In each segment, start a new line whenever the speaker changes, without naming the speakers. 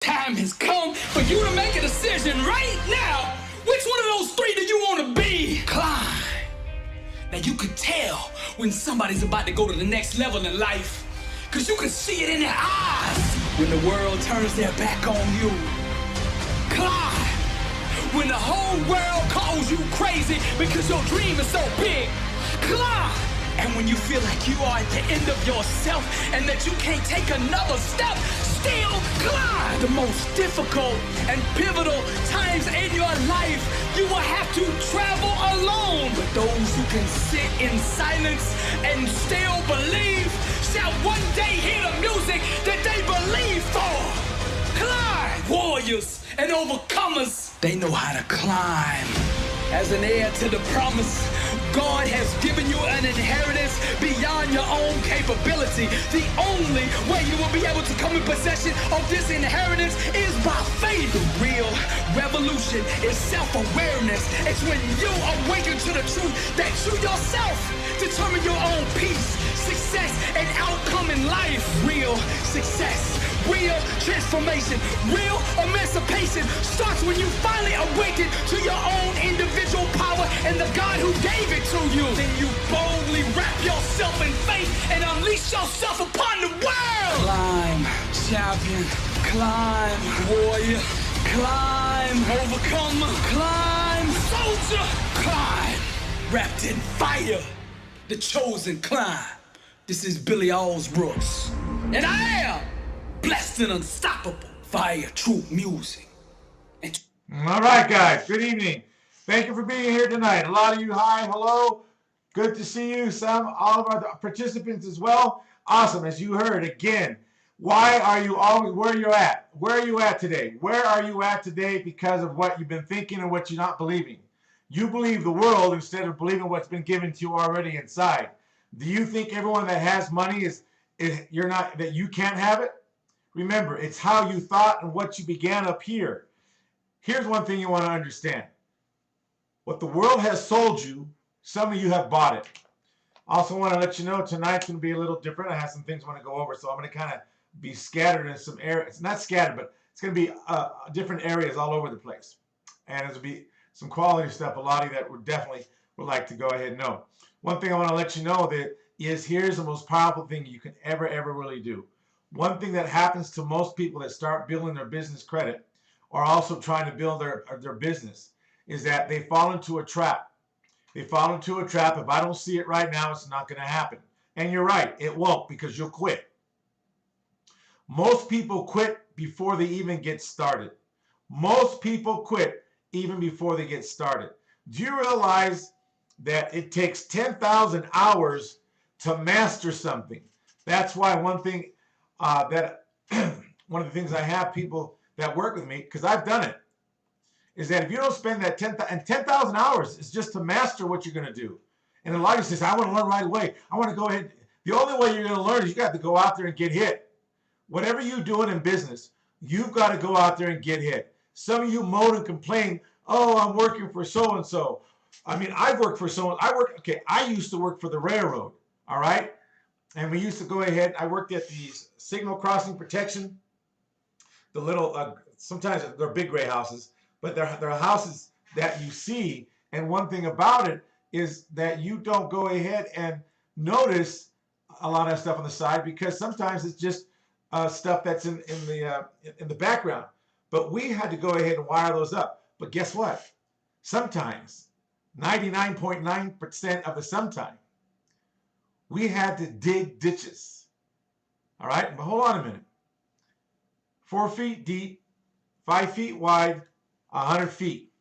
Time has come for you to make a decision right now. Which one of those three do you want to be? Climb. Now you can tell when somebody's about to go to the next level in life, because you can see it in their eyes when the world turns their back on you. Climb. When the whole world calls you crazy because your dream is so big. Climb. And when you feel like you are at the end of yourself and that you can't take another step, still climb. The most difficult and pivotal times in your life, you will have to travel alone. But those who can sit in silence and still believe shall one day hear the music that they believe for. Climb. Warriors and overcomers, they know how to climb. As an heir to the promise, God has given you an inheritance beyond your own capability. The only way you will be able to come in possession of this inheritance is by faith. The real revolution is self-awareness. It's when you awaken to the truth that you yourself determine your own peace, success, and outcome in life. Real success, real transformation, real emancipation starts when you finally awaken to your own individual power and the God who gave it to you. Then you boldly wrap yourself in faith and unleash yourself upon the world. Climb, champion. Climb, warrior. Climb, overcomer. Climb, soldier. Climb, wrapped in fire. The chosen climb. This is Billy Allsbrooks, and I am blessed and unstoppable via true music.
All right, guys. Good evening. Thank you for being here tonight. A lot of you, hi, hello. Good to see you. All of our participants as well. Awesome. As you heard, again, why are you always where you're at? Where are you at today? Where are you at today because of what you've been thinking and what you're not believing? You believe the world instead of believing what's been given to you already inside. Do you think everyone that has money is you're not, that you can't have it? Remember, it's how you thought and what you began up here. Here's one thing you want to understand. What the world has sold you, some of you have bought it. Also want to let you know tonight's going to be a little different. I have some things I want to go over, so I'm going to kind of be scattered in some areas. It's not scattered, but it's going to be different areas all over the place. And there's going to be some quality stuff, a lot of you that would definitely would like to go ahead and know. One thing I want to let you know that is here's the most powerful thing you can ever really do. One thing that happens to most people that start building their business credit or also trying to build their business is that they fall into a trap. They fall into a trap. If I don't see it right now, it's not going to happen. And you're right, it won't, because you'll quit. Most people quit before they even get started. Most people quit even before they get started. Do you realize that it takes 10,000 hours to master something? That's why one thing one of the things I have people that work with me, because I've done it, is that if you don't spend that 10,000 hours is just to master what you're going to do. And a lot of you says, I want to learn right away. I want to go ahead. The only way you're going to learn is you got to go out there and get hit. Whatever you're doing in business, you've got to go out there and get hit. Some of you moan and complain, oh, I'm working for so-and-so. I mean, I've worked for someone. I used to work for the railroad, all right? And we used to go ahead. I worked at the signal crossing protection, the little, sometimes they're big gray houses, but they're houses that you see. And one thing about it is that you don't go ahead and notice a lot of stuff on the side because sometimes it's just stuff that's in the background. But we had to go ahead and wire those up. But guess what? Sometimes, 99.9% of the sometime, we had to dig ditches. All right? But hold on a minute. 4 feet deep, 5 feet wide, 100 feet.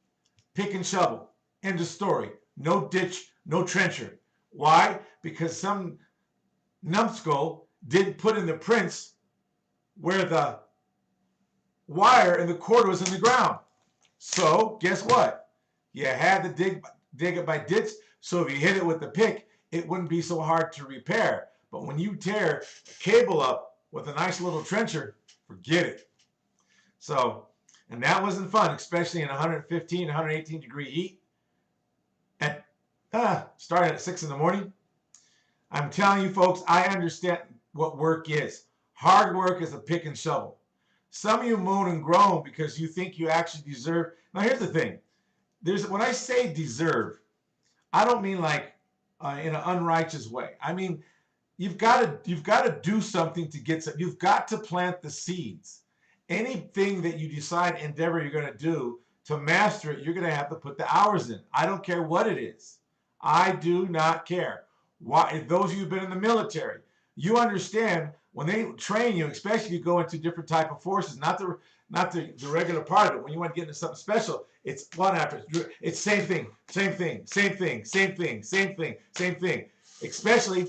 Pick and shovel. End of story. No ditch, no trencher. Why? Because some numbskull didn't put in the prints where the wire and the cord was in the ground. So guess what? You had to dig it by ditch, so if you hit it with the pick, it wouldn't be so hard to repair. But when you tear a cable up with a nice little trencher, forget it. So, and that wasn't fun, especially in 115, 118 degree heat. And starting at 6 in the morning. I'm telling you folks, I understand what work is. Hard work is a pick and shovel. Some of you moan and groan because you think you actually deserve. Now, here's the thing. When I say deserve, I don't mean like in an unrighteous way. I mean, you've got to do something to get some. You've got to plant the seeds. Anything that you decide endeavor you're going to do to master it, you're going to have to put the hours in. I don't care what it is. I do not care. Why? Those of you who've been in the military, you understand when they train you, especially if you go into different type of forces, not the regular part of it. When you want to get into something special, it's one after. It's same thing, same thing, same thing, same thing, same thing, same thing. Especially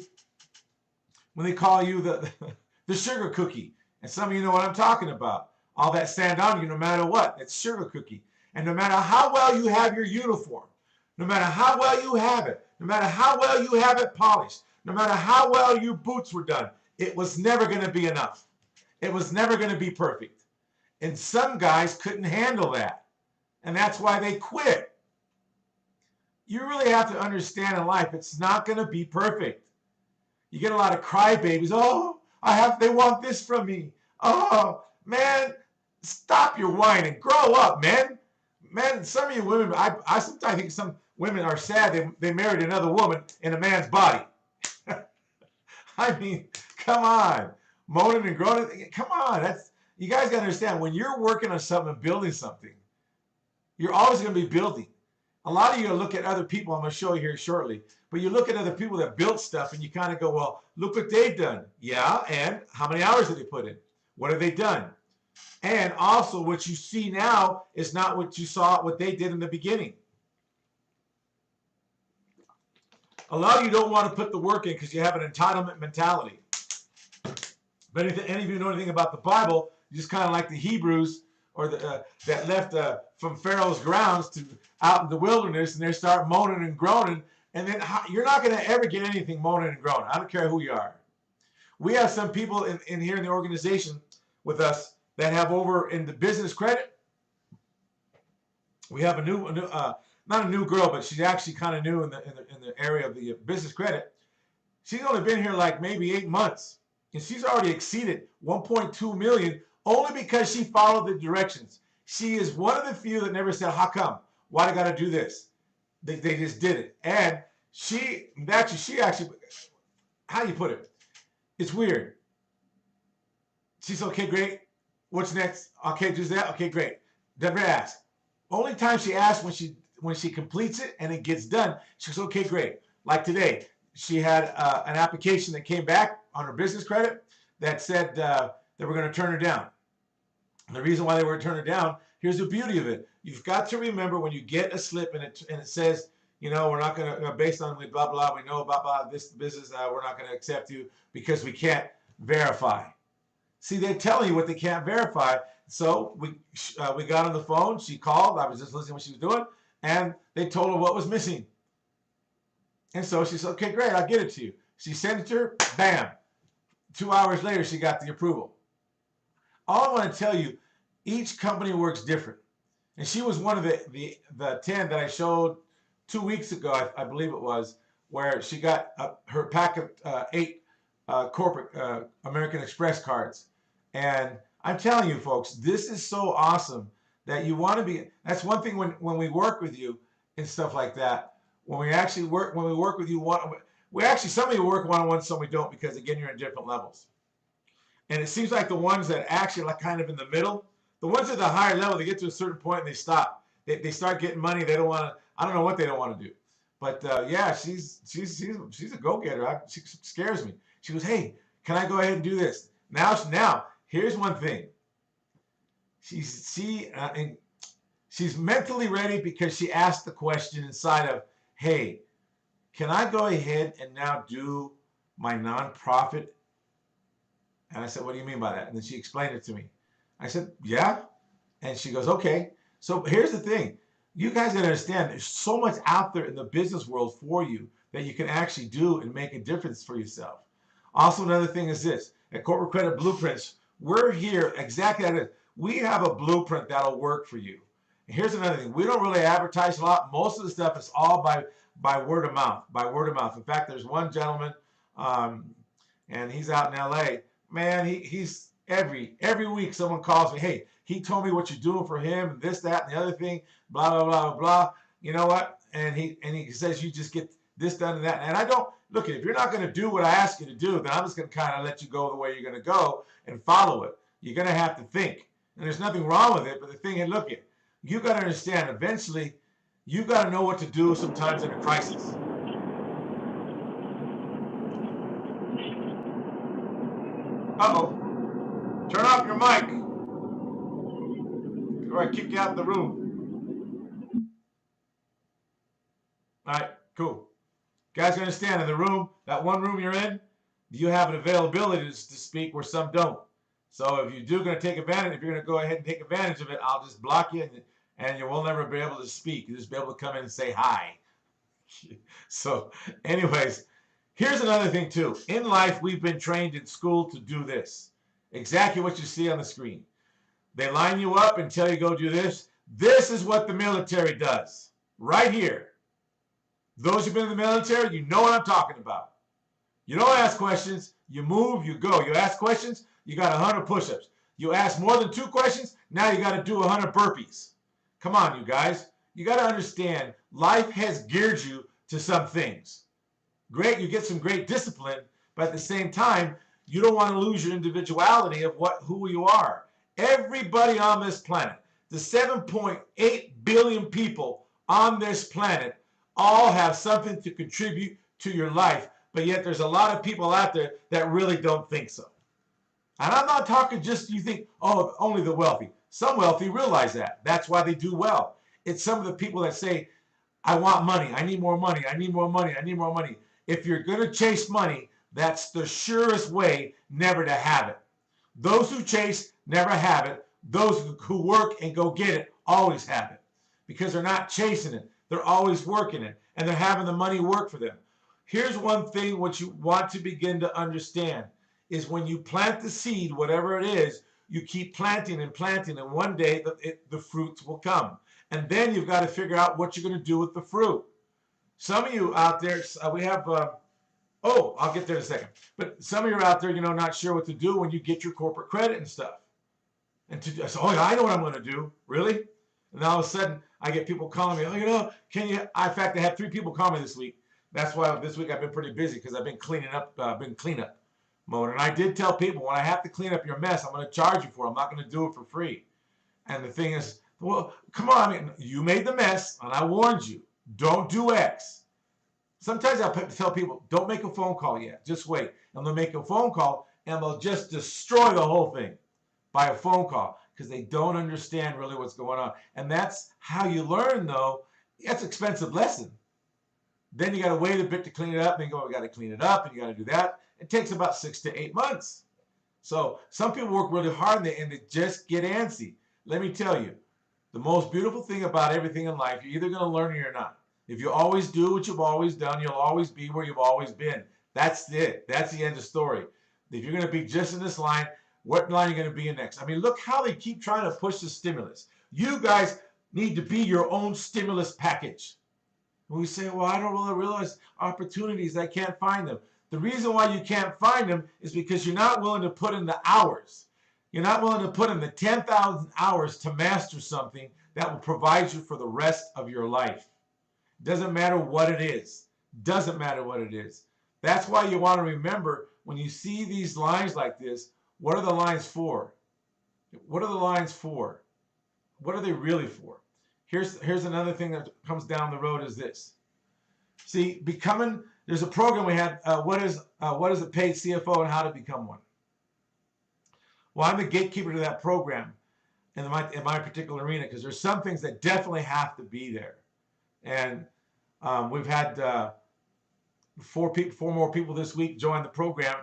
when they call you the sugar cookie. And some of you know what I'm talking about. All that stand on you no matter what. It's sugar cookie. And no matter how well you have your uniform, no matter how well you have it, no matter how well you have it polished, no matter how well your boots were done, it was never going to be enough. It was never going to be perfect. And some guys couldn't handle that. And that's why they quit. You really have to understand in life, it's not going to be perfect. You get a lot of crybabies. Oh, they want this from me. Oh, man, stop your whining. Grow up, man. Man, some of you women, I sometimes think some women are sad they married another woman in a man's body. I mean, come on. Moaning and groaning. Come on. You guys got to understand, when you're working on something and building something, you're always going to be building. A lot of you look at other people, I'm going to show you here shortly, but you look at other people that built stuff and you kind of go, well, look what they've done. Yeah, and how many hours did they put in? What have they done? And also what you see now is not what you saw, what they did in the beginning. A lot of you don't want to put the work in because you have an entitlement mentality. But if any of you know anything about the Bible, you just kind of like the Hebrews or that left from Pharaoh's grounds to out in the wilderness, and they start moaning and groaning, and then you're not going to ever get anything moaning and groaning. I don't care who you are. We have some people in here in the organization with us that have over in the business credit. We have a new not a new girl, but she's actually kind of new in the area of the business credit. She's only been here like maybe 8 months, and she's already exceeded 1.2 million only because she followed the directions. She is one of the few that never said, how come? Why do I got to do this? They just did it. And she actually, how do you put it? It's weird. She's okay, great. What's next? Okay, do that. Okay, great. Never ask. Only time she asks when she completes it and it gets done, she goes, okay, great. Like today, she had an application that came back on her business credit that said they were going to turn her down. And the reason why they were going to turn her down, here's the beauty of it. You've got to remember when you get a slip and it says, you know, we're not going to, based on blah, blah, we know blah, blah, this business, we're not going to accept you because we can't verify. See, they're telling you what they can't verify. So we got on the phone. She called. I was just listening to what she was doing. And they told her what was missing. And so she said, okay, great, I'll get it to you. She sent it to her. Bam. 2 hours later, she got the approval. All I want to tell you, each company works different. And she was one of the 10 that I showed 2 weeks ago, I believe it was, where she got her pack of 8 corporate American Express cards. And I'm telling you, folks, this is so awesome that you want to be. That's one thing when we work with you and stuff like that. When we work with you, we actually, some of you work one-on-one, some we don't, because again, you're in different levels. And it seems like the ones that actually like kind of in the middle, the ones at the higher level, they get to a certain point and they stop. They start getting money. They don't want to. I don't know what they don't want to do. But yeah, she's a go-getter. She scares me. She goes, hey, can I go ahead and do this? Now, here's one thing. She's mentally ready because she asked the question inside of, hey, can I go ahead and now do my nonprofit? And I said, what do you mean by that? And then she explained it to me. I said, yeah. And she goes, okay. So here's the thing. You guys gotta understand, there's so much out there in the business world for you that you can actually do and make a difference for yourself. Also, another thing is this. At Corporate Credit Blueprints, we're here exactly like this. We have a blueprint that'll work for you. And here's another thing. We don't really advertise a lot. Most of the stuff is all by word of mouth, In fact, there's one gentleman, and he's out in LA. Man, he's Every week someone calls me, hey, he told me what you're doing for him, and this, that, and the other thing, blah, blah, blah, blah. You know what? And he says you just get this done and that. And I don't, look, if you're not going to do what I ask you to do, then I'm just going to kind of let you go the way you're going to go and follow it. You're going to have to think. And there's nothing wrong with it, but the thing is, look, you got to understand, eventually, you got to know what to do sometimes in a crisis. Uh-oh. Turn off your mic, or I kick you out of the room. All right, cool. Guys, understand, in the room, that one room you're in, you have an availability to speak where some don't. So if you do going to take advantage, if you're going to go ahead and take advantage of it, I'll just block you, and you will never be able to speak. You'll just be able to come in and say hi. So anyways, here's another thing too. In life, we've been trained in school to do this. Exactly what you see on the screen. They line you up and tell you go do this. This is what the military does. Right here. Those who've been in the military, you know what I'm talking about. You don't ask questions. You move, you go. You ask questions, you got 100 push-ups. You ask more than 2 questions, now you got to do 100 burpees. Come on, you guys. You got to understand, life has geared you to some things. Great, you get some great discipline, but at the same time, you don't want to lose your individuality of who you are. Everybody on this planet, the 7.8 billion people on this planet, all have something to contribute to your life, but yet there's a lot of people out there that really don't think so. And I'm not talking just you think, oh, only the wealthy. Some wealthy realize that. That's why they do well. It's some of the people that say, I want money. I need more money. I need more money. I need more money. If you're going to chase money, that's the surest way never to have it. Those who chase never have it. Those who work and go get it always have it. Because they're not chasing it. They're always working it. And they're having the money work for them. Here's one thing what you want to begin to understand is when you plant the seed, whatever it is, you keep planting and planting, and one day the fruits will come. And then you've got to figure out what you're going to do with the fruit. Some of you out there, we have, oh, I'll get there in a second. But some of you are out there, not sure what to do when you get your corporate credit and stuff. And oh, I know what I'm going to do. Really? And all of a sudden, I get people calling me, oh, can you, in fact, I had 3 people call me this week. That's why this week I've been pretty busy because I've been cleaning up, cleanup mode. And I did tell people, when I have to clean up your mess, I'm going to charge you for it. I'm not going to do it for free. And the thing is, well, come on, you made the mess, and I warned you. Don't do X. Sometimes I'll tell people, don't make a phone call yet. Just wait. And they'll make a phone call, and they'll just destroy the whole thing by a phone call because they don't understand really what's going on. And that's how you learn, though. That's an expensive lesson. Then you got to wait a bit to clean it up. Then you got to clean it up, and you got to do that. It takes about 6 to 8 months. So some people work really hard, and they just get antsy. Let me tell you, the most beautiful thing about everything in life, you're either going to learn or you're not. If you always do what you've always done, you'll always be where you've always been. That's it. That's the end of the story. If you're going to be just in this line, what line are you going to be in next? I mean, look how they keep trying to push the stimulus. You guys need to be your own stimulus package. And we say, well, I don't really realize opportunities. I can't find them. The reason why you can't find them is because you're not willing to put in the hours. You're not willing to put in the 10,000 hours to master something that will provide you for the rest of your life. Doesn't matter what it is. Doesn't matter what it is. That's why you want to remember when you see these lines like this, what are the lines for? What are the lines for? What are they really for? Here's another thing that comes down the road is this. See, there's a program we had, what is a paid CFO and how to become one. Well, I'm the gatekeeper to that program in my particular arena because there's some things that definitely have to be there. And we've had 4 more people this week join the program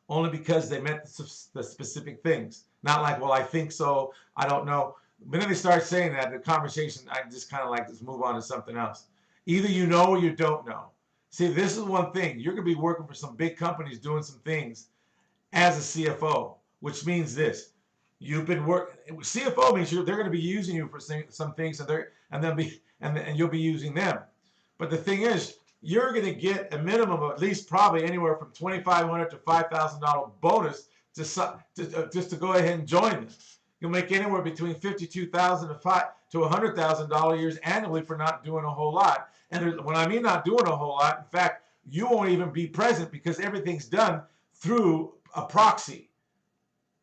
only because they met the specific things. Not like, well, I think so, I don't know. The minute they start saying that, the conversation, I just kind of like to move on to something else. Either you know or you don't know. See, this is one thing. You're going to be working for some big companies doing some things as a CFO, which means this. You've been working. CFO means they're going to be using you for some things, and you'll be using them. But the thing is, you're going to get a minimum of at least probably anywhere from $2,500 to $5,000 bonus just to go ahead and join them. You'll make anywhere between $52,000 to $100,000 years annually for not doing a whole lot. And when I mean not doing a whole lot, in fact, you won't even be present because everything's done through a proxy.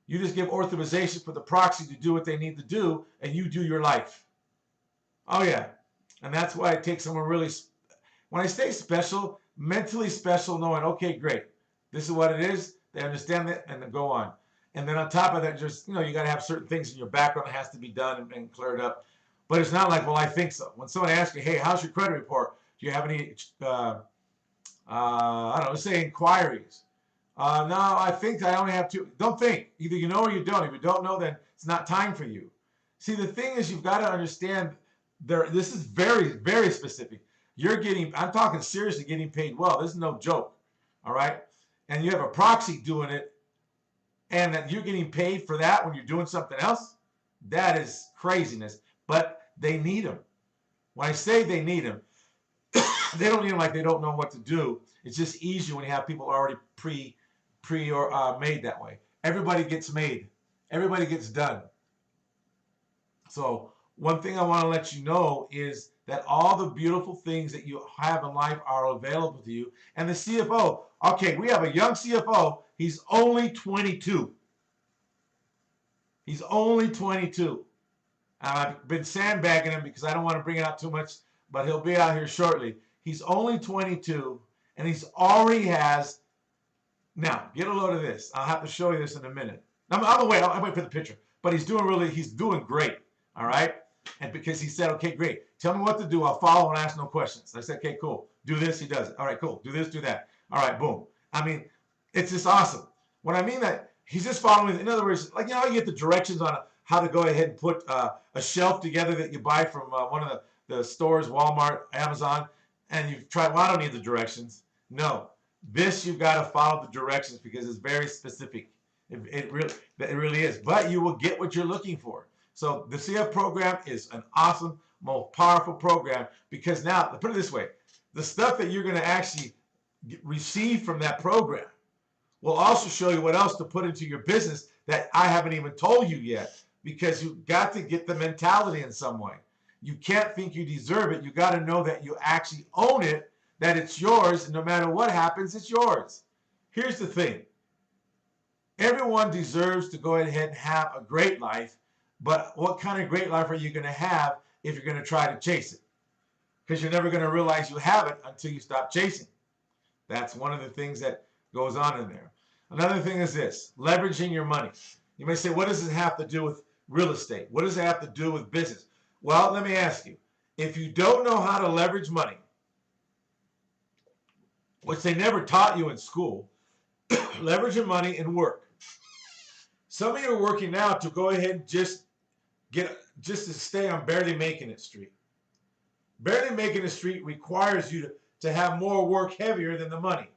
You just give authorization for the proxy to do what they need to do, and you do your life. Oh, yeah. And that's why it takes someone really, when I say special, mentally special, knowing, okay, great, this is what it is. They understand that, and then go on. And then on top of that, just, you got to have certain things in your background that has to be done and cleared up. But it's not like, well, I think so. When someone asks you, hey, how's your credit report? Do you have any, I don't know, let's say inquiries? No, I think I only have two. Don't think. Either you know or you don't. If you don't know, then it's not time for you. See, the thing is, you've got to understand, this is very, very specific. I'm talking seriously getting paid well. This is no joke, all right? And you have a proxy doing it, and that you're getting paid for that when you're doing something else, that is craziness. But they need them. When I say they need them, they don't need them like they don't know what to do. It's just easier when you have people already made that way. Everybody gets made. Everybody gets done. So one thing I want to let you know is that all the beautiful things that you have in life are available to you. And the CFO, okay, we have a young CFO. He's only 22. He's only 22. I've been sandbagging him because I don't want to bring it out too much, but he'll be out here shortly. He's only 22, and he's already has. Now, get a load of this. I'll have to show you this in a minute. I'll wait for the picture. But he's doing great, all right? And because he said, okay, great. Tell me what to do. I'll follow and ask no questions. I said, okay, cool. Do this, he does it. All right, cool. Do this, do that. All right, boom. I mean, it's just awesome. When I mean that, he's just following. In other words, like, you get the directions on how to go ahead and put a shelf together that you buy from one of the stores, Walmart, Amazon, and you've tried, well, I don't need the directions. No. This, you've got to follow the directions because it's very specific. It really is. But you will get what you're looking for. So the CF program is an awesome, most powerful program because now, put it this way, the stuff that you're going to actually receive from that program will also show you what else to put into your business that I haven't even told you yet because you've got to get the mentality in some way. You can't think you deserve it. You got to know that you actually own it, that it's yours, and no matter what happens, it's yours. Here's the thing. Everyone deserves to go ahead and have a great life, but what kind of great life are you going to have if you're going to try to chase it? Because you're never going to realize you have it until you stop chasing. That's one of the things that goes on in there. Another thing is this, leveraging your money. You may say, what does it have to do with real estate? What does it have to do with business? Well, let me ask you, if you don't know how to leverage money, which they never taught you in school, leverage your money and work. Some of you are working now to go ahead and just to stay on barely making it street. Barely making it street requires you to have more work heavier than the money.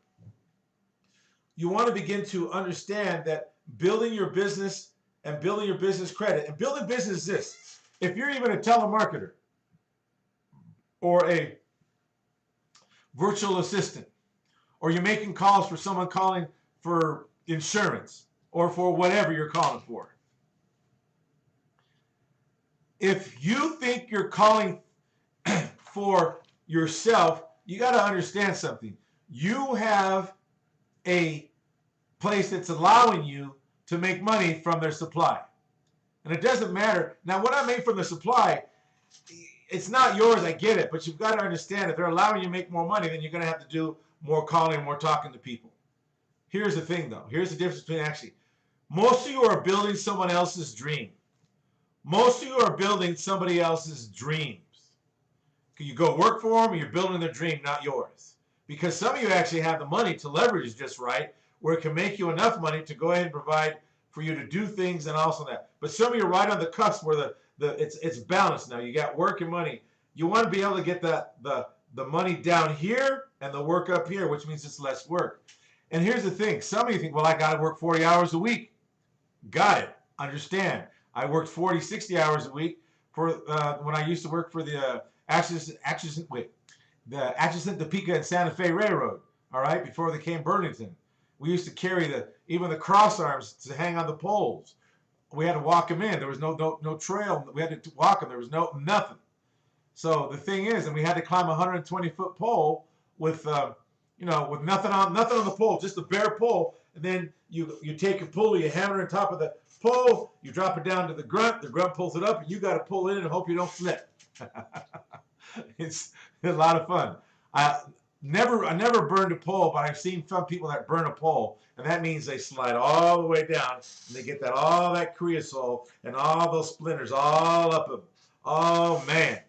You want to begin to understand that building your business and building your business credit, and building business is this. If you're even a telemarketer or a virtual assistant, or you're making calls for someone calling for insurance or for whatever you're calling for. If you think you're calling for yourself, you got to understand something. You have a place that's allowing you to make money from their supply. And it doesn't matter. Now, what I make from the supply, it's not yours, I get it, but you've got to understand if they're allowing you to make more money, then you're going to have to do more calling, more talking to people. Here's the thing, though. Here's the difference between actually. Most of you are building someone else's dream. Most of you are building somebody else's dreams. You go work for them, or you're building their dream, not yours. Because some of you actually have the money to leverage just right, where it can make you enough money to go ahead and provide for you to do things and also that. But some of you are right on the cusp where it's balanced now. You got work and money. You want to be able to get the money down here and the work up here, which means it's less work. And here's the thing. Some of you think, well, I got to work 40 hours a week. Got it. Understand. I worked 40, 60 hours a week for when I used to work for the Atchison, Topeka and Santa Fe Railroad, all right, before they came Burlington. We used to carry the even the cross arms to hang on the poles. We had to walk them in. There was no trail. We had to walk them. There was nothing. So the thing is, and we had to climb a 120-foot pole with with nothing on the pole, just a bare pole. And then you take your pulley, you hammer it on top of the pole, you drop it down to the grunt pulls it up, and you got to pull it in and hope you don't slip. It's a lot of fun. I never burned a pole, but I've seen some people that burn a pole, and that means they slide all the way down, and they get all that creosote and all those splinters all up them. Oh man!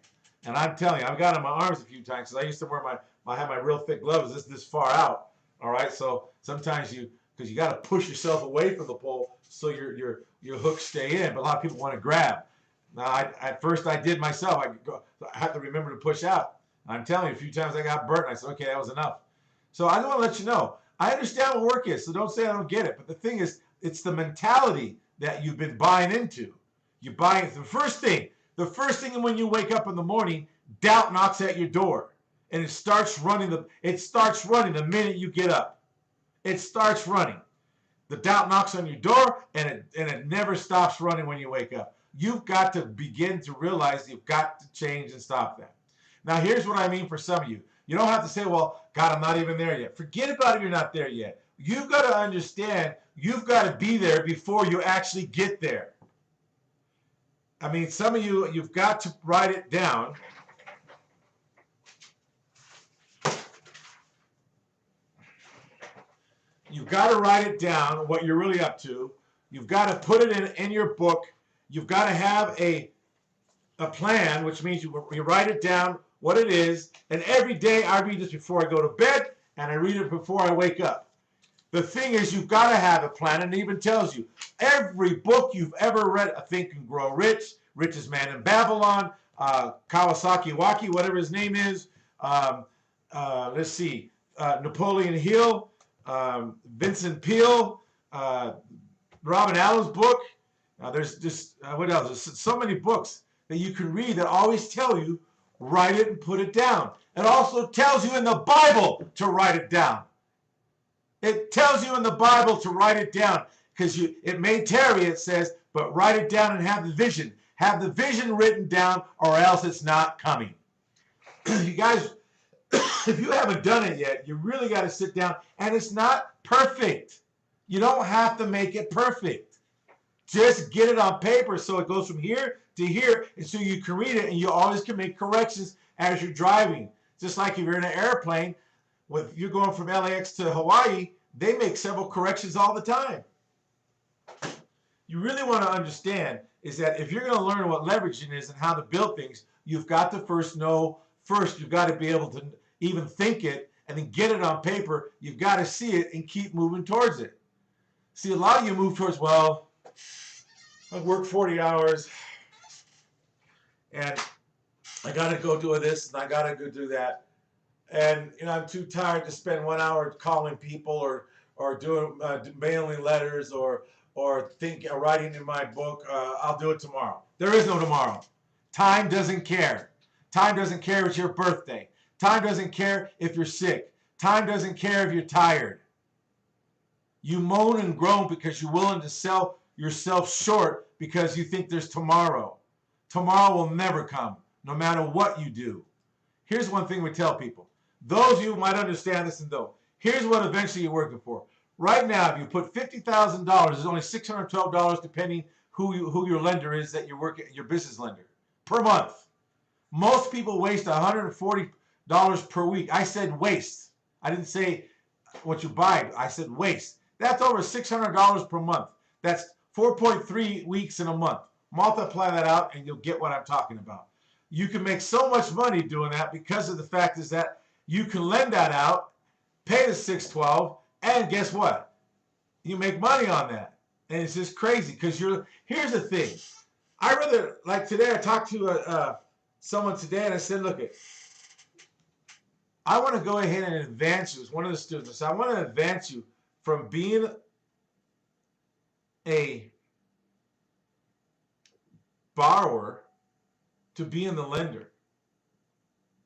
And I'm telling you, I've got on my arms a few times because I used to wear I have my real thick gloves this far out. All right, so sometimes because you got to push yourself away from the pole so your hooks stay in, but a lot of people want to grab. Now, at first I did myself. I had to remember to push out. I'm telling you, a few times I got burnt, and I said, okay, that was enough. So I want to let you know, I understand what work is, so don't say I don't get it. But the thing is, it's the mentality that you've been buying into. You buy it. The first thing when you wake up in the morning, doubt knocks at your door. And it starts running the minute you get up. It starts running. The doubt knocks on your door, and it never stops running when you wake up. You've got to begin to realize you've got to change and stop that. Now, here's what I mean for some of you. You don't have to say, well, God, I'm not even there yet. Forget about it, you're not there yet. You've got to understand you've got to be there before you actually get there. I mean, some of you, you've got to write it down. You've got to write it down, what you're really up to. You've got to put it in your book. You've got to have a plan, which means you write it down, what it is. And every day I read this before I go to bed, and I read it before I wake up. The thing is, you've got to have a plan, and it even tells you. Every book you've ever read, Think and Grow Rich, Richest Man in Babylon, Kawasaki Waki, whatever his name is. Let's see, Napoleon Hill, Vincent Peale, Robin Allen's book. There's just, what else? There's so many books that you can read that always tell you, write it and put it down. It also tells you in the Bible to write it down. It tells you in the Bible to write it down because it may tarry, it says, but write it down and have the vision. Have the vision written down or else it's not coming. You guys, if you haven't done it yet, you really got to sit down, and it's not perfect. You don't have to make it perfect. Just get it on paper so it goes from here to here, and so you can read it, and you always can make corrections as you're driving. Just like if you're in an airplane, if you're going from LAX to Hawaii, they make several corrections all the time. You really want to understand is that if you're going to learn what leveraging is and how to build things, you've got to you've got to be able to even think it and then get it on paper. You've got to see it and keep moving towards it. See, a lot of you move towards, well, I work 40 hours and I got to go do this and I got to go do that. And I'm too tired to spend 1 hour calling people or doing mailing letters or writing in my book. I'll do it tomorrow. There is no tomorrow. Time doesn't care. Time doesn't care if it's your birthday. Time doesn't care if you're sick. Time doesn't care if you're tired. You moan and groan because you're willing to sell yourself short because you think there's tomorrow. Tomorrow will never come, no matter what you do. Here's one thing we tell people. Those of you who might understand this and don't. Here's what eventually you're working for. Right now, if you put $50,000, it's only $612 depending who your lender is that you're working, your business lender, per month. Most people waste $140 per week. I said waste. I didn't say what you buy. I said waste. That's over $600 per month. That's 4.3 weeks in a month. Multiply that out and you'll get what I'm talking about. You can make so much money doing that because of the fact is that you can lend that out, pay the $612, and guess what? You make money on that. And it's just crazy because here's the thing. I rather, like today, I talked to someone today and I said, look, I want to go ahead and advance you as one of the students. I want to advance you from being a borrower to being the lender,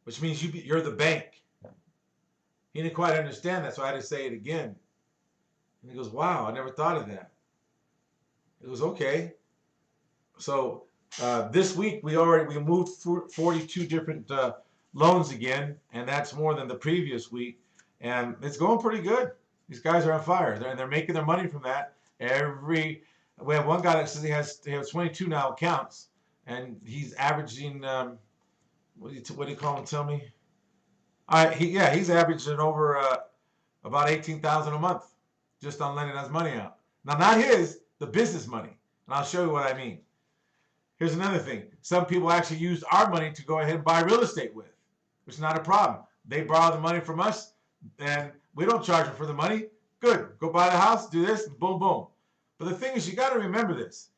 which means you're the bank. He didn't quite understand that, so I had to say it again. And he goes, wow, I never thought of that. It was okay. So this week we moved 42 different loans again, and that's more than the previous week, and it's going pretty good. These guys are on fire. They're making their money from that. We have one guy that says he has 22 now accounts, and he's averaging what do you call him? Tell me. He's averaging over about 18,000 a month just on lending us money out. Now, not his, the business money, and I'll show you what I mean. Here's another thing. Some people actually used our money to go ahead and buy real estate with, which is not a problem. They borrow the money from us, and we don't charge them for the money. Good. Go buy the house, do this, and boom, boom. But the thing is, you got to remember this.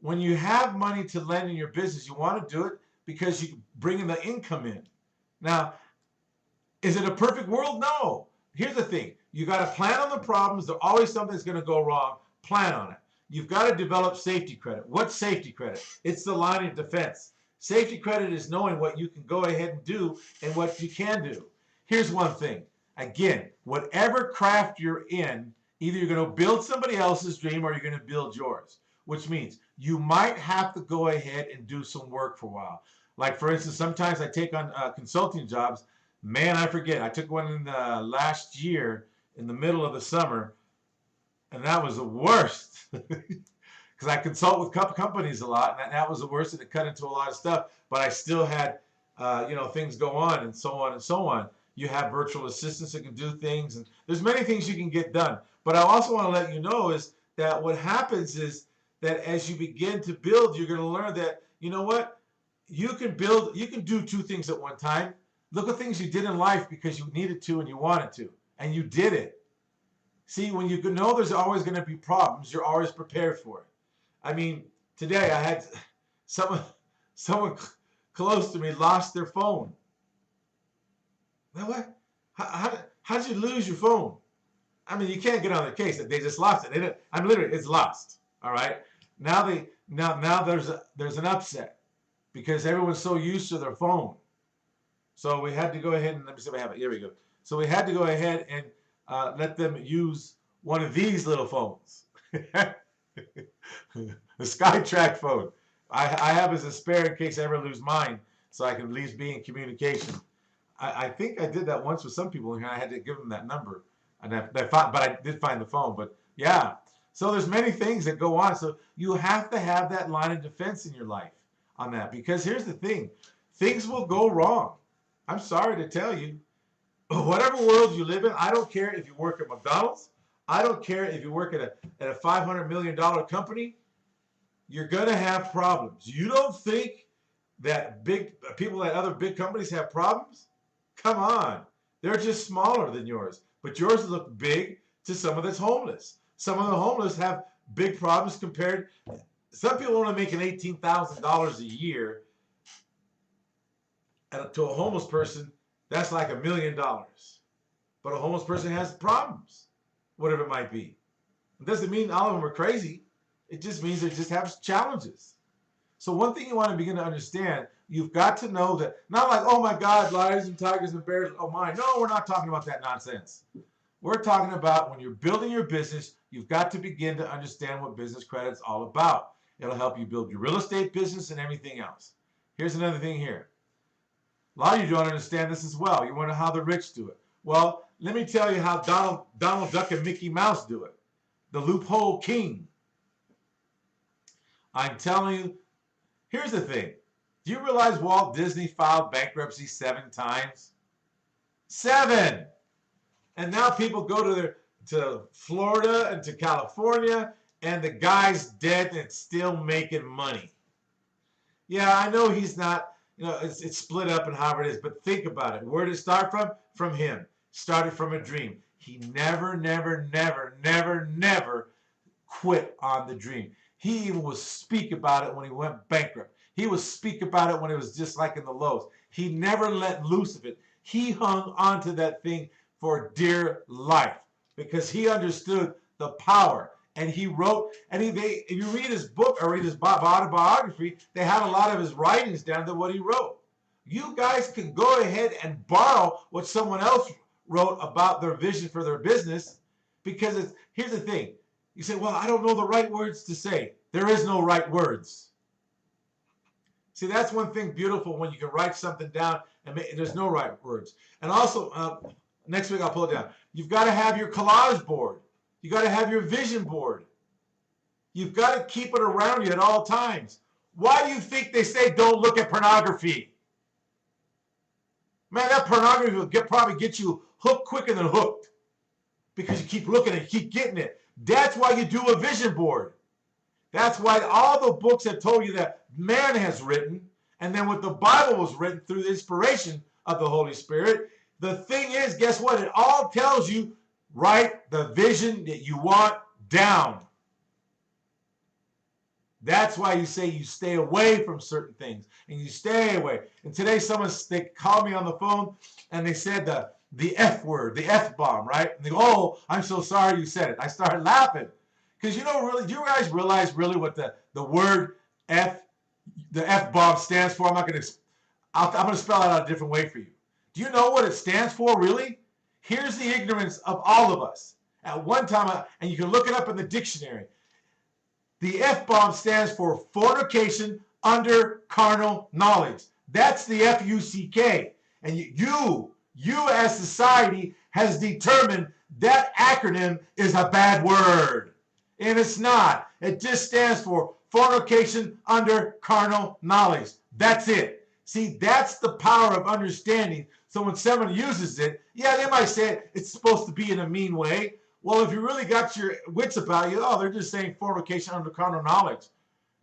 When you have money to lend in your business, you want to do it because you bring in the income in. Now, is it a perfect world? No. Here's the thing. You got to plan on the problems. There's always something that's going to go wrong. Plan on it. You've got to develop safety credit. What's safety credit? It's the line of defense. Safety credit is knowing what you can go ahead and do and what you can do. Here's one thing. Again, whatever craft you're in, either you're going to build somebody else's dream or you're going to build yours, which means you might have to go ahead and do some work for a while. Like, for instance, sometimes I take on consulting jobs. Man, I forget. I took one in the last year in the middle of the summer, and that was the worst. Because I consult with companies a lot, and that was the worst, and it cut into a lot of stuff. But I still had, things go on, and so on and so on. You have virtual assistants that can do things, and there's many things you can get done. But I also want to let you know is that what happens is that as you begin to build, you're going to learn that, you know what, you can do two things at one time. Look at things you did in life because you needed to and you wanted to, and you did it. See, when you know there's always going to be problems, you're always prepared for it. I mean, today I had someone close to me lost their phone. Now what? How did you lose your phone? I mean, you can't get on their case. They just lost it. It's lost. All right. Now there's an upset because everyone's so used to their phone. So we had to go ahead and let me see if I have it. Here we go. So we had to go ahead and let them use one of these little phones. The SkyTrack phone. I have as a spare in case I ever lose mine, so I can at least be in communication. I think I did that once with some people, and I had to give them that number, and but I did find the phone. But yeah, so there's many things that go on. So you have to have that line of defense in your life on that, because here's the thing: things will go wrong. I'm sorry to tell you, whatever world you live in, I don't care if you work at McDonald's, I don't care if you work at a $500 million company, you're going to have problems. You don't think that people at other big companies have problems? Come on. They're just smaller than yours. But yours look big to someone that's homeless. Some of the homeless have big problems compared. Some people only making $18,000 a year. And to a homeless person, that's like $1 million. But a homeless person has problems, whatever it might be. It doesn't mean all of them are crazy. It just means they just have challenges. So one thing you want to begin to understand, you've got to know that, not like, oh my God, lions and tigers and bears, oh my. No, we're not talking about that nonsense. We're talking about when you're building your business, you've got to begin to understand what business credit's all about. It'll help you build your real estate business and everything else. Here's another thing here. A lot of you don't understand this as well. You wonder how the rich do it. Well, let me tell you how Donald Duck and Mickey Mouse do it. The loophole king. I'm telling you, here's the thing. Do you realize Walt Disney filed bankruptcy 7 times? 7! And now people go to Florida and to California, and the guy's dead and still making money. Yeah, I know he's not, it's split up and however it is, but think about it. Where did it start from? From him. Started from a dream. He never quit on the dream. He even would speak about it when he went bankrupt. He would speak about it when it was just like in the lows. He never let loose of it. He hung onto that thing for dear life because he understood the power. And he wrote, and if you read his book or read his autobiography, they had a lot of his writings down to what he wrote. You guys can go ahead and borrow what someone else wrote about their vision for their business, Because here's the thing. You say, well, I don't know the right words to say. There is no right words. See, that's one thing beautiful when you can write something down and there's no right words. And also, next week I'll pull it down. You've got to have your collage board. You've got to have your vision board. You've got to keep it around you at all times. Why do you think they say don't look at pornography? Man, that pornography will probably get you hooked quicker than hooked. Because you keep looking and you keep getting it. That's why you do a vision board. That's why all the books have told you that man has written, and then what the Bible was written through the inspiration of the Holy Spirit. The thing is, guess what? It all tells you, write the vision that you want down. That's why you say you stay away from certain things, and you stay away. And today they called me on the phone, and they said the F word, the F-bomb, right? And they go, oh, I'm so sorry you said it. I started laughing. Because do you guys realize really what the word F, the F-bomb stands for? I'm going to spell it out a different way for you. Do you know what it stands for, really? Here's the ignorance of all of us. At one time, and you can look it up in the dictionary, the F-bomb stands for fornication under carnal knowledge. That's the F-U-C-K. And you as society has determined that acronym is a bad word. And it's not. It just stands for fornication under carnal knowledge. That's it. See, that's the power of understanding. So when someone uses it, yeah, they might say it's supposed to be in a mean way. Well, if you really got your wits about you, oh, they're just saying fornication under carnal knowledge.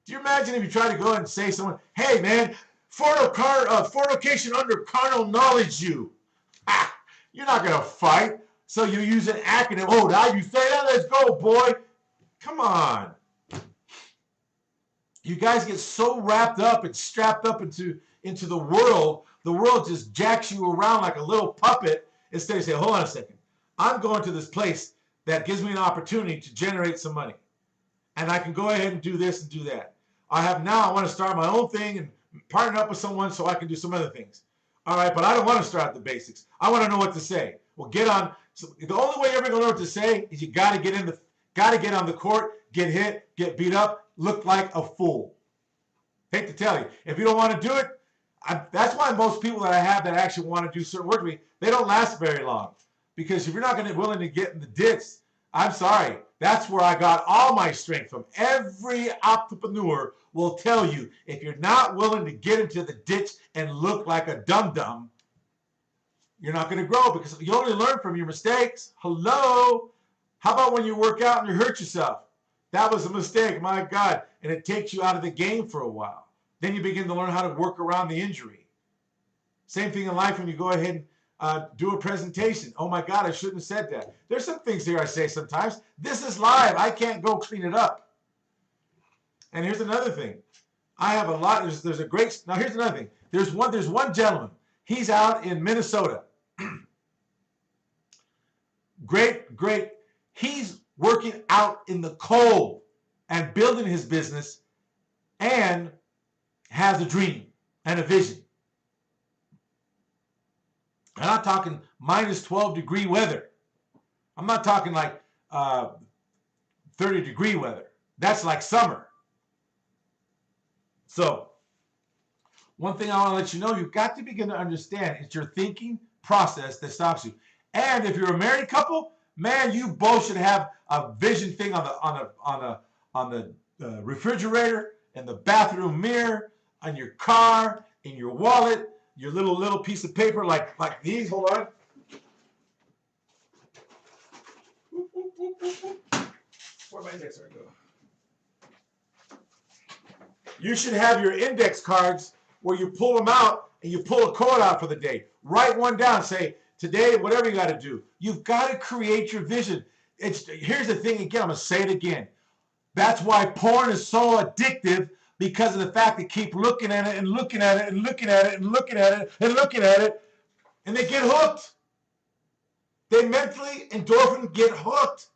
Do you imagine if you try to go and say to someone, hey, man, fornication under carnal knowledge you. Ha! You're not going to fight. So you use an acronym. Oh, now you say that? Let's go, boy. Come on. You guys get so wrapped up and strapped up into the world just jacks you around like a little puppet instead of saying, hold on a second. I'm going to this place that gives me an opportunity to generate some money. And I can go ahead and do this and do that. I want to start my own thing and partner up with someone so I can do some other things. All right, but I don't want to start at the basics. I want to know what to say. Well, so the only way you're ever going to know what to say is you got to get on the court, get hit, get beat up, look like a fool. Hate to tell you, if you don't want to do it, that's why most people that I have that actually want to do certain work with me, they don't last very long. Because if you're not going to be willing to get in the ditch, I'm sorry, that's where I got all my strength from. Every entrepreneur will tell you, if you're not willing to get into the ditch and look like a dum-dum, you're not going to grow because you only learn from your mistakes. Hello? How about when you work out and you hurt yourself? That was a mistake, my God. And it takes you out of the game for a while. Then you begin to learn how to work around the injury. Same thing in life when you go ahead and do a presentation. Oh my God, I shouldn't have said that. There's some things here I say sometimes. This is live. I can't go clean it up. And here's another thing. I have a lot. Now here's another thing. There's one gentleman. He's out in Minnesota. Great. He's working out in the cold and building his business and has a dream and a vision. I'm not talking minus 12-degree weather. I'm not talking like 30-degree weather. That's like summer. So, one thing I want to let you know, you've got to begin to understand it's your thinking process that stops you. And if you're a married couple, man, you both should have a vision thing on the refrigerator, in the bathroom mirror, on your car, in your wallet, your little piece of paper like these. Hold on. Where'd my index card go? You should have your index cards where you pull them out and you pull a quote out for the day. Write one down. Say, today, whatever you got to do. You've got to create your vision. Here's the thing again. I'm going to say it again. That's why porn is so addictive, because of the fact they keep looking at it and looking at it and looking at it and looking at it and looking at it, and they get hooked. They mentally, endorphin, get hooked.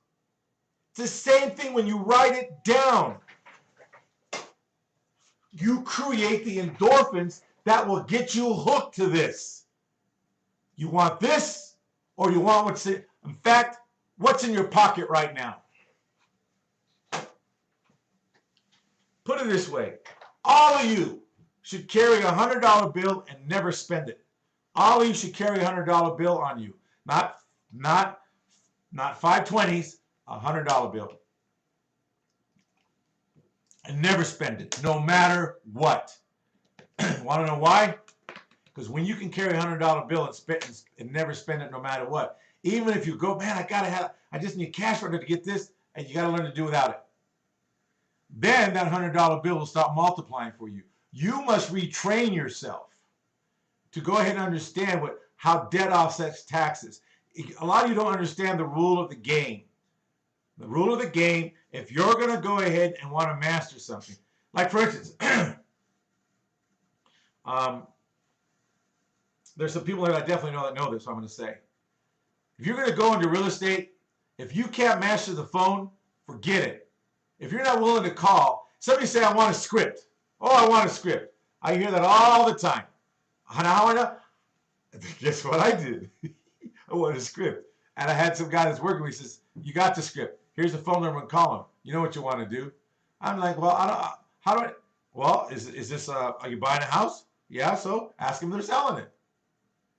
It's the same thing when you write it down. You create the endorphins that will get you hooked to this. You want this, or you want what's it? In fact, What's in your pocket right now? Put it this way. All of you should carry a $100 bill and never spend it. All of you should carry a $100 bill on you. Not 520s, a $100 bill. And never spend it, no matter what. Want to know why? Because when you can carry a $100 bill and never spend it no matter what, even if you go, man, I just need cash right now to get this, and you got to learn to do without it. Then that $100 bill will stop multiplying for you. You must retrain yourself to go ahead and understand how debt offsets taxes. A lot of you don't understand the rule of the game. The rule of the game, if you're going to go ahead and want to master something, like for instance, there's some people that I definitely know that know this, so I'm going to say. If you're going to go into real estate, if you can't master the phone, forget it. If you're not willing to call, somebody say, I want a script. Oh, I want a script. I hear that all the time. How I know? Guess what I did? I want a script. And I had some guy that's working with me, he says, you got the script. Here's the phone number and call him. You know what you want to do? I'm like, well, how do I? Well, is this, are you buying a house? Yeah, so ask them if they're selling it.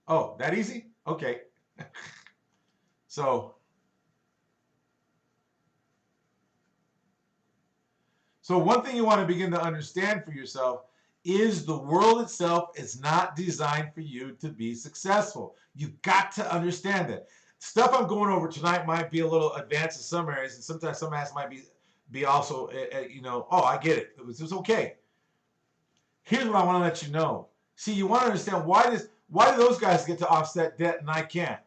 Oh, that easy? Okay. So one thing you want to begin to understand for yourself is the world itself is not designed for you to be successful. You've got to understand that. Stuff I'm going over tonight might be a little advanced in some areas, and sometimes some areas might be also, oh, I get it. It's okay. Here's what I want to let you know. See, you want to understand why do those guys get to offset debt and I can't?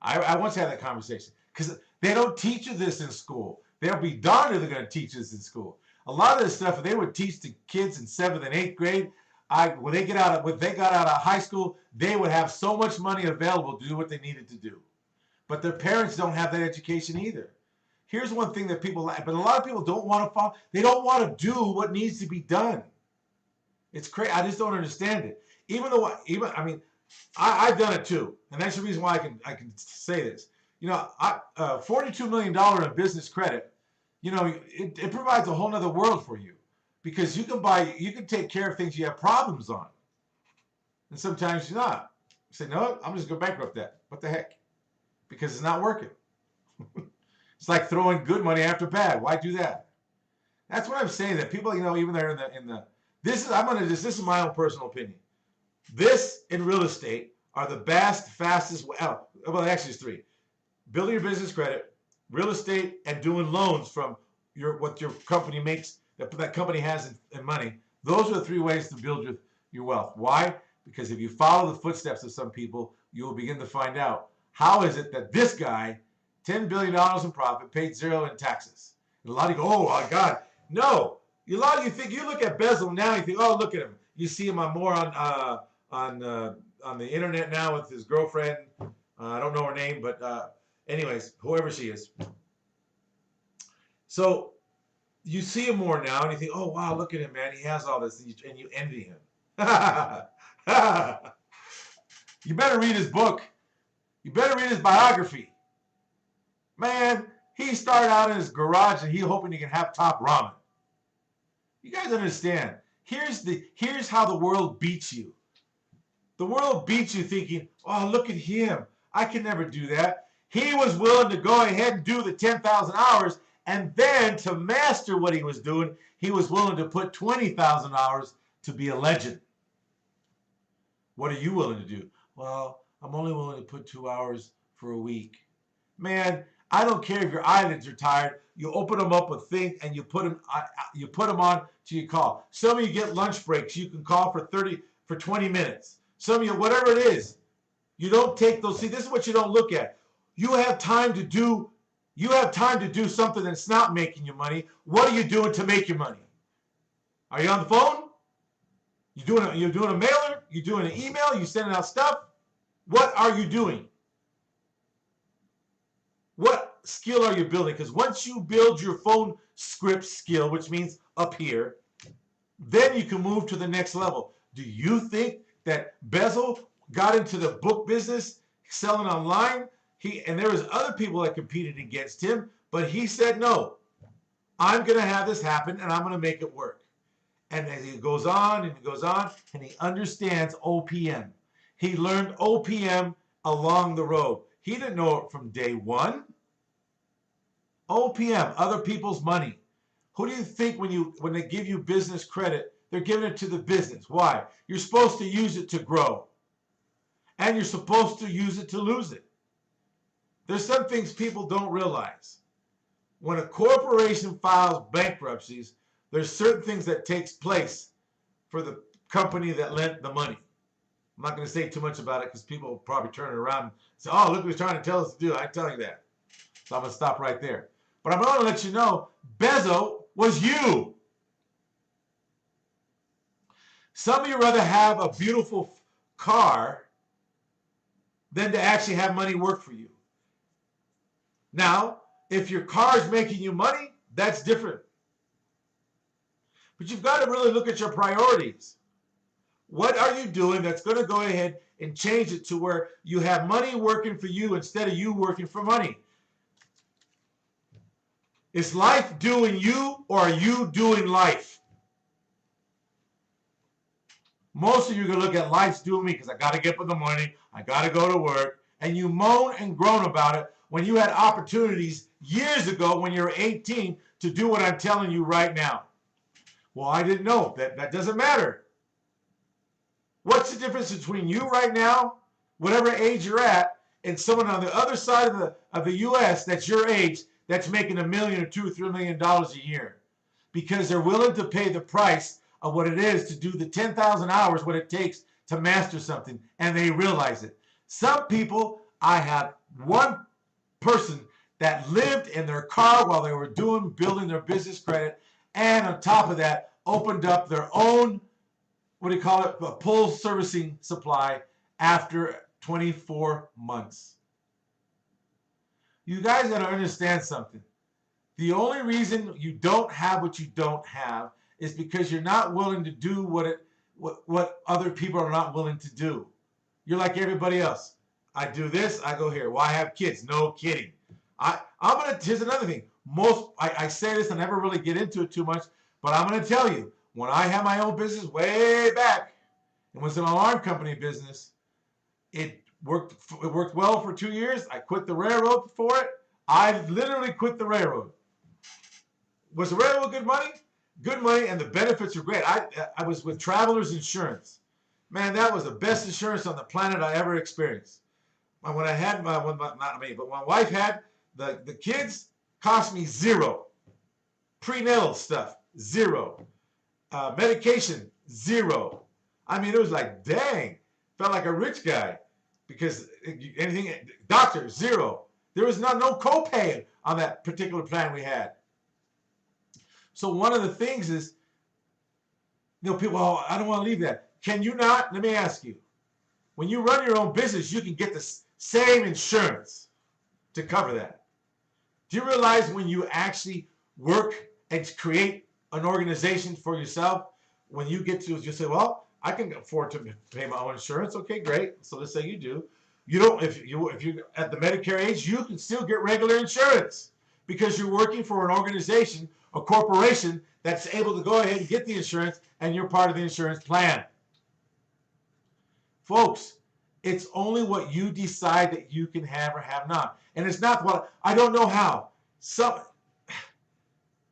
I once had that conversation because they don't teach you this in school. They'll be darned if they're going to teach this in school. A lot of this stuff, if they would teach the kids in 7th and 8th grade, when they got out of high school, they would have so much money available to do what they needed to do. But their parents don't have that education either. Here's one thing that people like, but a lot of people don't want to follow. They don't want to do what needs to be done. It's crazy. I just don't understand it. I've done it too, and that's the reason why I can say this. $42 million in business credit, it provides a whole nother world for you because you can take care of things you have problems on, and sometimes you're not. You say, no, I'm just going to bankrupt that. What the heck? Because it's not working. It's like throwing good money after bad. Why do that? That's what I'm saying. That people, even they're this is my own personal opinion. This in real estate are the fastest. Well, actually, it's 3: building your business credit, real estate, and doing loans from what your company makes, that company has in money. Those are the 3 ways to build your wealth. Why? Because if you follow the footsteps of some people, you will begin to find out how is it that this guy, $10 billion in profit, paid 0 in taxes. And a lot of you go, oh my God, no. A lot of you think, you look at Bezel now, you think, oh, look at him. You see him more on the internet now with his girlfriend. I don't know her name, but anyways, whoever she is. So you see him more now, and you think, oh wow, look at him, man. He has all this, and you envy him. You better read his book. You better read his biography. Man, he started out in his garage, and he's hoping he can have top ramen. You guys understand? Here's how the world beats you. The world beats you thinking, oh, look at him. I can never do that. He was willing to go ahead and do the 10,000 hours, and then to master what he was doing, he was willing to put 20,000 hours to be a legend. What are you willing to do? Well, I'm only willing to put 2 hours for a week. Man, I don't care if your eyelids are tired. You open them up with things and you put them on till you call. Some of you get lunch breaks. You can call for 20 minutes. Some of you, whatever it is, you don't take those. See, this is what you don't look at. You have time to do something that's not making you money. What are you doing to make your money? Are you on the phone? You're doing a mailer? You're doing an email? You sending out stuff? What are you doing? What skill are you building? Because once you build your phone script skill, which means up here, then you can move to the next level. Do you think that Bezel got into the book business selling online? And there was other people that competed against him, but he said, no, I'm going to have this happen and I'm going to make it work. And as he goes on and he goes on, and he understands OPM. He learned OPM along the road. He didn't know it from day one. OPM, other people's money. Who do you think when they give you business credit, they're giving it to the business? Why? You're supposed to use it to grow. And you're supposed to use it to lose it. There's some things people don't realize. When a corporation files bankruptcies, there's certain things that takes place for the company that lent the money. I'm not going to say too much about it because people will probably turn it around and say, oh, look what he's trying to tell us to do. I tell you that. So I'm going to stop right there. But I'm going to let you know, Bezel was you. Some of you rather have a beautiful car than to actually have money work for you. Now, if your car is making you money, that's different. But you've got to really look at your priorities. What are you doing that's going to go ahead and change it to where you have money working for you instead of you working for money? Is life doing you or are you doing life? Most of you are going to look at life's doing me because I got to get up in the morning, I got to go to work, and you moan and groan about it when you had opportunities years ago when you were 18 to do what I'm telling you right now. Well, I didn't know. That doesn't matter. What's the difference between you right now, whatever age you're at, and someone on the other side of the U.S. that's your age that's making $1 million or $2 or $3 million a year? Because they're willing to pay the price of what it is to do the 10,000 hours what it takes to master something, and they realize it. Some people, I had one person that lived in their car while they were building their business credit, and on top of that, opened up their own, a pull servicing supply after 24 months. You guys got to understand something. The only reason you don't have what you don't have is because you're not willing to do what other people are not willing to do. You're like everybody else. I do this, I go here. Well, I have kids. No kidding. Here's another thing. I say this and never really get into it too much, but I'm going to tell you, when I had my own business way back, it was an alarm company business. It worked well for 2 years. I quit the railroad for it. I literally quit the railroad. Was the railroad good money? Good money, and the benefits are great. I was with Travelers Insurance. Man, that was the best insurance on the planet I ever experienced. When I had not me, but my wife had the kids, cost me zero. Prenatal stuff, zero. Medication, zero. I mean, it was like, dang, felt like a rich guy because anything, doctor, zero. There was no copay on that particular plan we had. So one of the things is, people, oh, I don't want to leave that. Can you not? Let me ask you. When you run your own business, you can get the same insurance to cover that. Do you realize when you actually work and create an organization for yourself, when you get to just say, well, I can afford to pay my own insurance. Okay, great. So let's say you do. You don't. If you're at the Medicare age, you can still get regular insurance because you're working for an organization, a corporation that's able to go ahead and get the insurance, and you're part of the insurance plan. Folks, it's only what you decide that you can have or have not. And it's not what, I don't know how.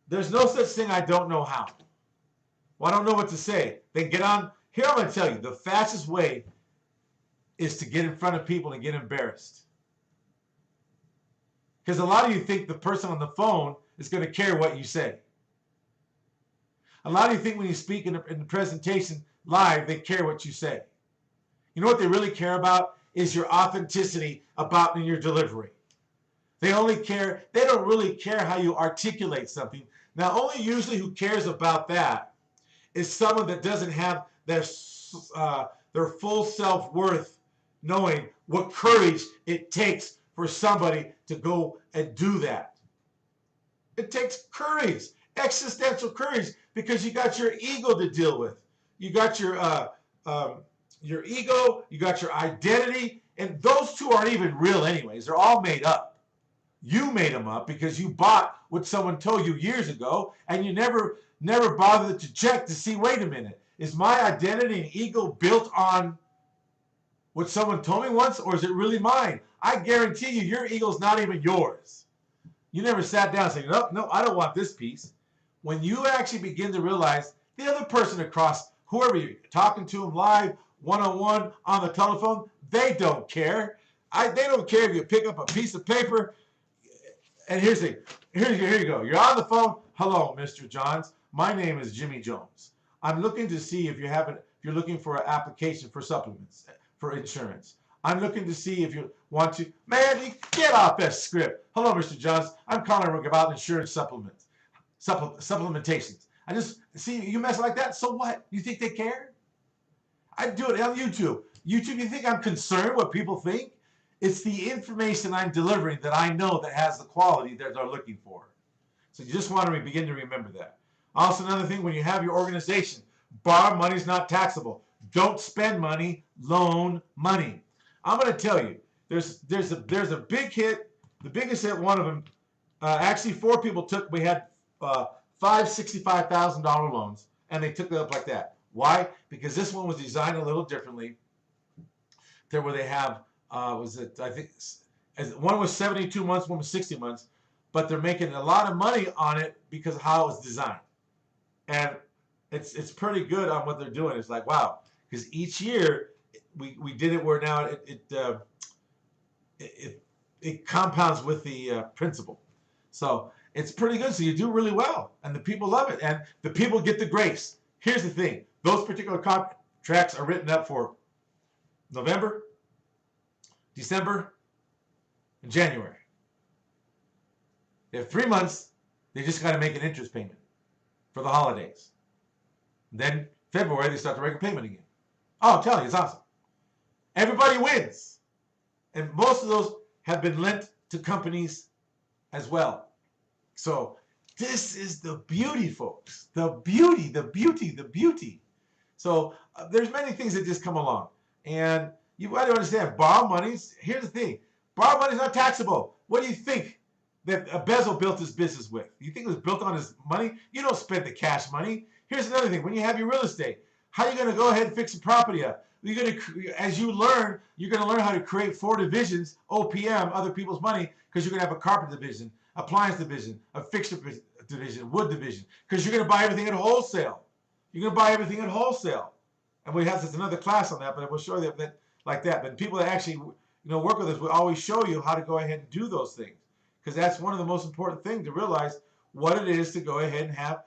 There's no such thing I don't know how. Well, I don't know what to say. Then get on. Here I'm going to tell you, the fastest way is to get in front of people and get embarrassed. Because a lot of you think the person on the phone is going to care what you say. A lot of you think when you speak in the presentation live, they care what you say. You know what they really care about is your authenticity in your delivery. They don't really care how you articulate something. Now, only usually who cares about that is someone that doesn't have their full self-worth, knowing what courage it takes for somebody to go and do that. It takes courage, existential courage, because you got your ego to deal with. You got your ego, you got your identity, And those two aren't even real anyways. They're all made up. You made them up because you bought what someone told you years ago, and you never bothered to check to see, wait a minute, is my identity and ego built on what someone told me once, or is it really mine? I guarantee you, your ego's not even yours. You never sat down and said, no, I don't want this piece. When you actually begin to realize the other person across, whoever you're talking to them live, one-on-one, on the telephone, they don't care. They don't care if you pick up a piece of paper. And here you go. You're on the phone. Hello, Mr. Johns. My name is Jimmy Jones. I'm looking to see if you're looking for an application for supplements, for insurance. I'm looking to see if you want to. Man, get off that script. Hello, Mr. Johns. I'm calling about insurance supplementations. I just see you mess like that. So what? You think they care? I do it on YouTube. You think I'm concerned what people think? It's the information I'm delivering that I know that has the quality that they're looking for. So you just want to begin to remember that. Also, another thing, when you have your organization, borrow money is not taxable. Don't spend money, loan money. I'm going to tell you, there's a big hit. The biggest hit, one of them, actually 4 people took. We had 5 $65,000 loans, and they took it up like that. Why? Because this one was designed a little differently. There where they have I think one was 72 months, one was 60 months, but they're making a lot of money on it because of how it's designed, and it's pretty good on what they're doing. It's like, wow, because each year we did it where now it compounds with the principal, so it's pretty good. So you do really well, and the people love it, and the people get the grace. Here's the thing: those particular contracts are written up for November, December, and January. They have 3 months. They just got to make an interest payment for the holidays. Then February, they start the regular payment again. Oh, I'm telling you, it's awesome. Everybody wins. And most of those have been lent to companies as well. So this is the beauty, folks. The beauty. So there's many things that just come along. And you got to understand, borrow money. Here's the thing. Borrow money is not taxable. What do you think that Bezel built his business with? You think it was built on his money? You don't spend the cash money. Here's another thing. When you have your real estate, how are you going to go ahead and fix a property up? You're going to, as you learn, you're going to learn how to create 4 divisions, OPM, other people's money, because you're going to have a carpet division, appliance division, a fixture division, wood division, because you're going to buy everything at wholesale. You're going to buy everything at wholesale. And we have another class on that, but we'll show you that like that. But people that actually work with us, we always show you how to go ahead and do those things, because that's one of the most important things, to realize what it is to go ahead and have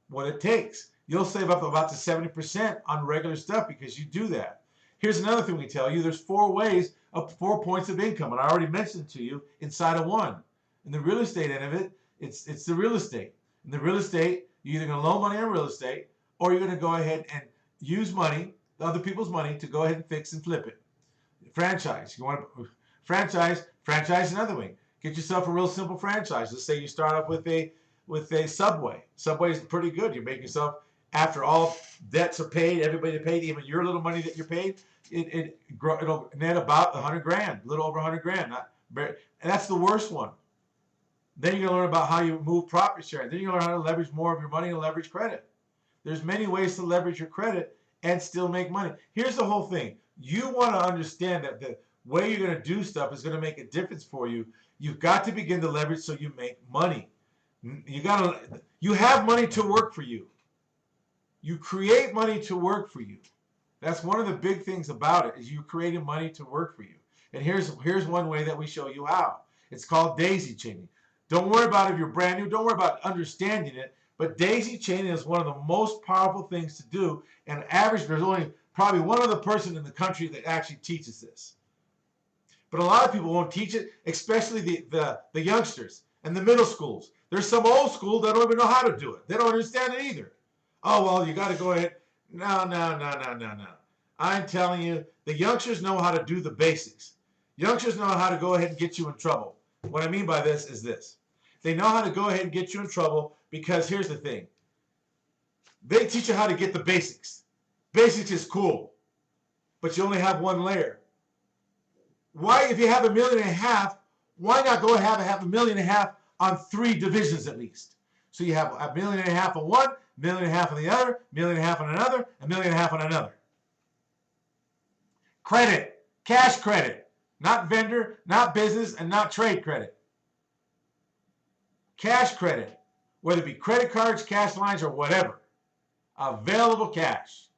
what it takes. You'll save up about to 70% on regular stuff because you do that. Here's another thing we tell you: there's 4 points of income, and I already mentioned to you inside of one. In the real estate end of it, it's the real estate. In the real estate, you're either going to loan money on real estate, or you're going to go ahead and use money, other people's money, to go ahead and fix and flip it. Franchise. You want to franchise another way. Get yourself a real simple franchise. Let's say you start off with a Subway. Subway is pretty good. You make yourself, after all debts are paid, everybody paid, even your little money that you're paid, it'll net about $100,000, a little over $100,000. And that's the worst one. Then you're going to learn about how you move profit sharing. Then you're going to learn how to leverage more of your money and leverage credit. There's many ways to leverage your credit and still make money. Here's the whole thing. You want to understand that the way you're going to do stuff is going to make a difference for you. You've got to begin to leverage so you make money. You have money to work for you. You create money to work for you. That's one of the big things about it, is you creating money to work for you. And here's one way that we show you how. It's called daisy chaining. Don't worry about if you're brand new. Don't worry about understanding it. But daisy chaining is one of the most powerful things to do. And average, there's only probably one other person in the country that actually teaches this. But a lot of people won't teach it, especially the youngsters and the middle schools. There's some old school that don't even know how to do it. They don't understand it either. Oh, well, you got to go ahead. No. I'm telling you, the youngsters know how to do the basics. Youngsters know how to go ahead and get you in trouble. What I mean by this is this. They know how to go ahead and get you in trouble because here's the thing. They teach you how to get the basics. Basics is cool, but you only have one layer. why, if you have $1.5 million, why not go and have $1.5 million on 3 divisions at least? So you have $1.5 million on one, $1.5 million on the other, $1.5 million on another, $1.5 million on another. Credit, cash credit, not vendor, not business, and not trade credit. Cash credit, whether it be credit cards, cash lines, or whatever. Available cash.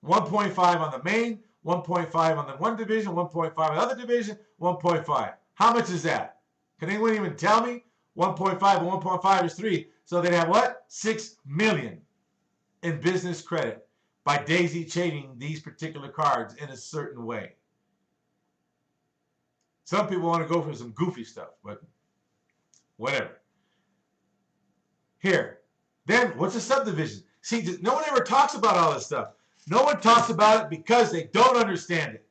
1.5 on the main, 1.5 on the one division, 1.5 on the other division, 1.5. How much is that? Can anyone even tell me? 1.5 and 1.5 is 3. So they have what? 6 million in business credit by daisy chaining these particular cards in a certain way. Some people want to go for some goofy stuff, but whatever. Here. Then, what's a subdivision? See, no one ever talks about all this stuff. No one talks about it because they don't understand it.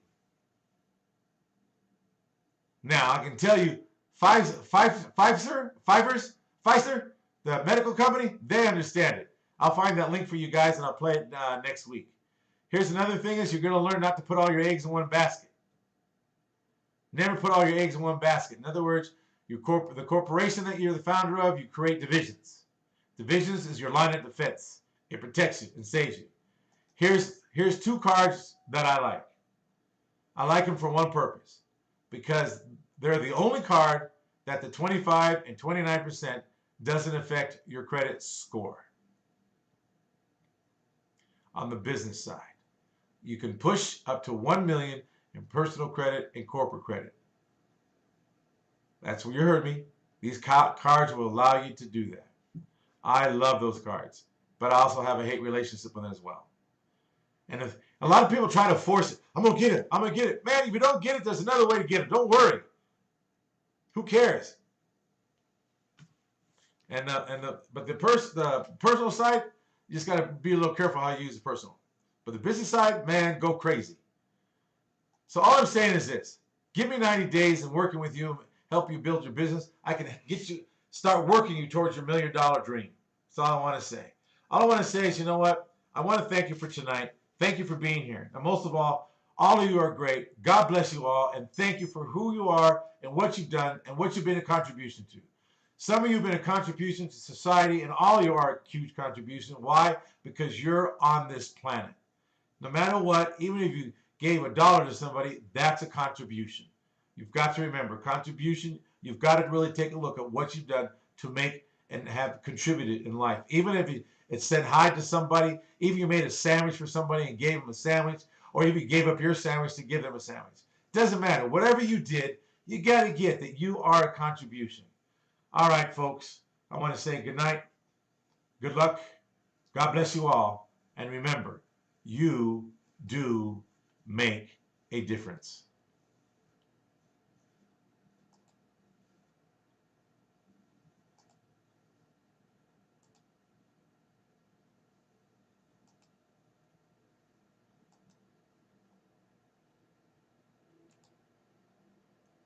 Now, I can tell you, Pfizer, the medical company, they understand it. I'll find that link for you guys and I'll play it next week. Here's another thing is you're going to learn not to put all your eggs in one basket. Never put all your eggs in one basket. In other words, the corporation that you're the founder of, you create divisions. Divisions is your line of defense. It protects you and saves you. Here's 2 cards that I like. I like them for one purpose. Because they're the only card that the 25 and 29% doesn't affect your credit score. On the business side, you can push up to 1 million in personal credit and corporate credit. That's where you heard me. These cards will allow you to do that. I love those cards, but I also have a hate relationship with them as well. And if a lot of people try to force it, I'm gonna get it. I'm gonna get it. Man, if you don't get it, there's another way to get it. Don't worry. Who cares? But the personal side, you just gotta be a little careful how you use the personal. But the business side, man, go crazy. So all I'm saying is this: give me 90 days and working with you, help you build your business. I can start working you towards your $1 million dream. That's all I want to say. All I want to say is, you know what? I want to thank you for tonight. Thank you for being here. And most of all of you are great. God bless you all. And thank you for who you are and what you've done and what you've been a contribution to. Some of you have been a contribution to society, and all of you are a huge contribution. Why? Because you're on this planet. No matter what, even if you gave $1 to somebody, that's a contribution. You've got to remember, contribution, you've got to really take a look at what you've done to make and have contributed in life. Even if it said hi to somebody, even if you made a sandwich for somebody and gave them a sandwich, or if you gave up your sandwich to give them a sandwich. Doesn't matter. Whatever you did, you got to get that you are a contribution. All right, folks. I want to say good night. Good luck. God bless you all. And remember, you do make a difference.